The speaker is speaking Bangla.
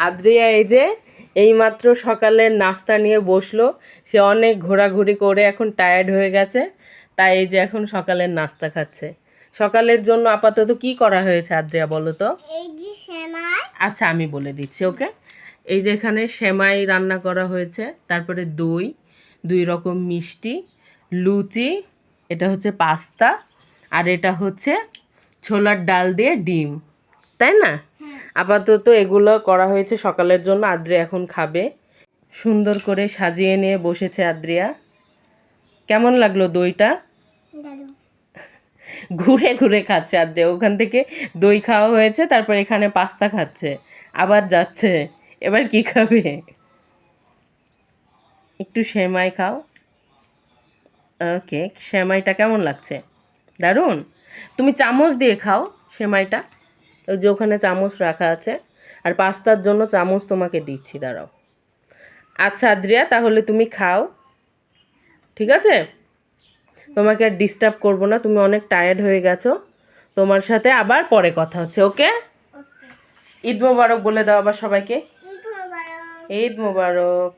আদ্রিয়া এই যে এইমাত্র সকালের নাস্তা নিয়ে বসলো। সে অনেক ঘোরাঘুরি করে এখন টায়ার্ড হয়ে গেছে, তাই এই যে এখন সকালের নাস্তা খাচ্ছে। সকালের জন্য আপাতত কি করা হয়েছে আদ্রিয়া বলো তো? আচ্ছা আমি বলে দিচ্ছি, ওকে। এই যে এখানে সেমাই রান্না করা হয়েছে, তারপরে দই, 2 রকম মিষ্টি, লুচি, এটা হচ্ছে পাস্তা, আর এটা হচ্ছে ছোলার ডাল দিয়ে ডিম, তাই না? আপাতত এগুলো করা হয়েছে সকালের জন্য। আদ্রিয়া এখন খাবে। সুন্দর করে সাজিয়ে নিয়ে বসেছে আদ্রিয়া। কেমন লাগলো দইটা? ঘুরে ঘুরে খাচ্ছে আদ্রিয়া। ওখান থেকে দই খাওয়া হয়েছে, তারপর এখানে পাস্তা খাচ্ছে, আবার যাচ্ছে। এবার কি খাবে? একটু সেমাই খাও। ওকে, সেমাইটা কেমন লাগছে? দারুণ। তুমি চামচ দিয়ে খাও সেমাইটা, ওই যে ওখানে চামচ রাখা আছে। আর পাস্তার জন্য চামচ তোমাকে দিচ্ছি, দাঁড়াও। আচ্ছা আদ্রিয়া, তাহলে তুমি খাও, ঠিক আছে? তোমাকে আর ডিস্টার্ব করবো না, তুমি অনেক টায়ার্ড হয়ে গেছো। তোমার সাথে আবার পরে কথা হচ্ছে, ওকে? ঈদ মোবারক বলে দাও আবার সবাইকে। ঈদ মোবারক।